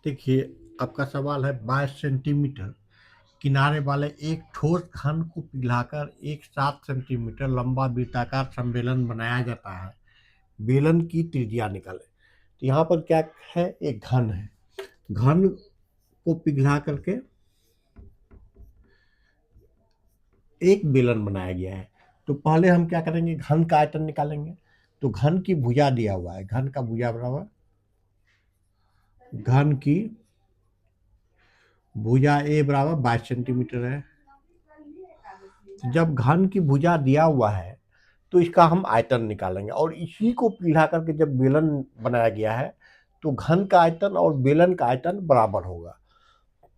देखिए, आपका सवाल है 22 सेंटीमीटर किनारे वाले एक ठोस घन को पिघलाकर एक 7 सेंटीमीटर लंबा वृत्ताकार सम्मेलन बनाया जाता है। बेलन की त्रिज्या निकालें। तो यहाँ पर क्या है, एक घन है। घन को पिघला करके एक बेलन बनाया गया है। तो पहले हम क्या करेंगे, घन का आयतन निकालेंगे। तो घन की भुजा दिया हुआ है, घन का भुजा बराबर घन की भुजा ए बराबर 22 सेंटीमीटर है। जब घन की भुजा दिया हुआ है तो इसका हम आयतन निकालेंगे, और इसी को पिघला करके जब बेलन बनाया गया है तो घन का आयतन और बेलन का आयतन बराबर होगा।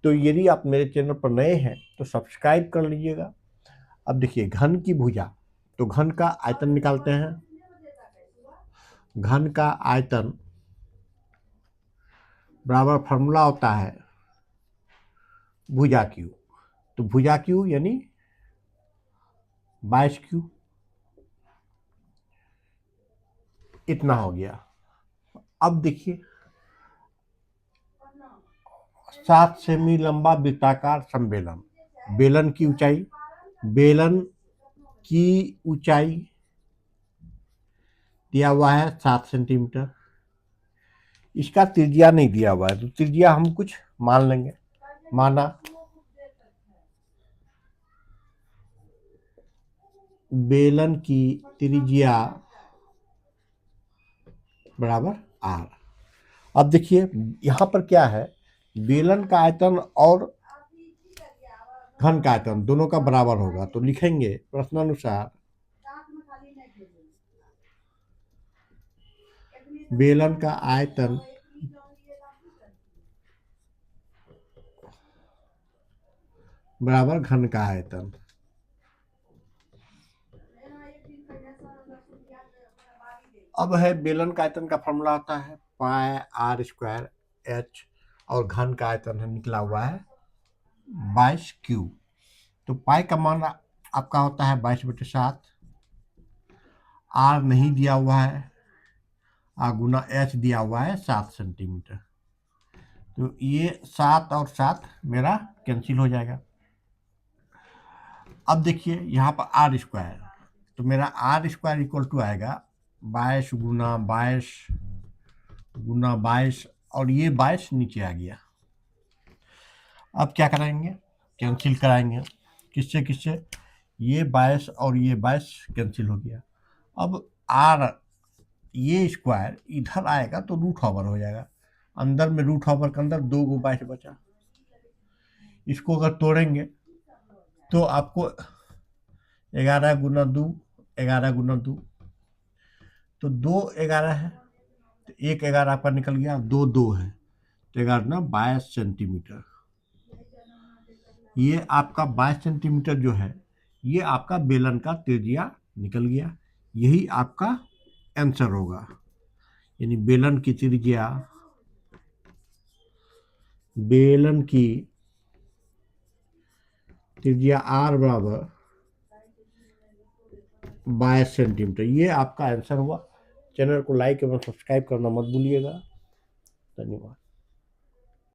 तो यदि आप मेरे चैनल पर नए हैं तो सब्सक्राइब कर लीजिएगा। अब देखिए, घन की भुजा, तो घन का आयतन निकालते हैं। घन का आयतन बराबर फॉर्मूला होता है भुजा क्यू। तो भुजा क्यू यानी 22 क्यू, इतना हो गया। अब देखिए, 7 सेमी लंबा वृत्ताकार सम्मेलन। बेलन की ऊंचाई, बेलन की ऊंचाई दिया हुआ है 7 सेंटीमीटर। इसका त्रिज्या नहीं दिया हुआ है, तो त्रिज्या हम कुछ मान लेंगे। माना बेलन की त्रिज्या बराबर आर। अब देखिए, यहाँ पर क्या है, बेलन का आयतन और घन का आयतन दोनों का बराबर होगा। तो लिखेंगे प्रश्नानुसार बेलन का आयतन बराबर घन का आयतन। अब है, बेलन का आयतन का फॉर्मूला होता है पाई आर स्क्वायर एच, और घन का आयतन है निकला हुआ है 22 क्यू। तो पाई का मान आपका होता है 22/7। आर नहीं दिया हुआ है, गुना एच दिया हुआ है 7 सेंटीमीटर। तो ये 7 और 7 मेरा कैंसिल हो जाएगा। अब देखिए, यहाँ पर आर स्क्वायर, तो मेरा आर स्क्वायर इक्वल टू आएगा 22 गुना 22 गुना 22, और ये 22 नीचे आ गया। अब क्या कराएंगे, कैंसिल कराएंगे। किससे किससे, ये 22 और ये 22 कैंसिल हो गया। अब आर, ये स्क्वायर इधर आएगा तो रूट ओवर हो जाएगा। अंदर में रूट ओवर के अंदर 2 को 22 बचा। इसको अगर तोड़ेंगे तो आपको 11 गुना 2, 11 गुना 2, तो 2 11 है, तो 1 11 आपका निकल गया, 2 2 है, तो 11 22 सेंटीमीटर। ये आपका 22 सेंटीमीटर जो है, ये आपका बेलन का त्रिज्या निकल गया। यही आपका आंसर होगा। यानी बेलन की त्रिज्या, बेलन की त्रिज्या आर बराबर 22 सेंटीमीटर। ये आपका आंसर हुआ। चैनल को लाइक एवं सब्सक्राइब करना मत भूलिएगा। धन्यवाद।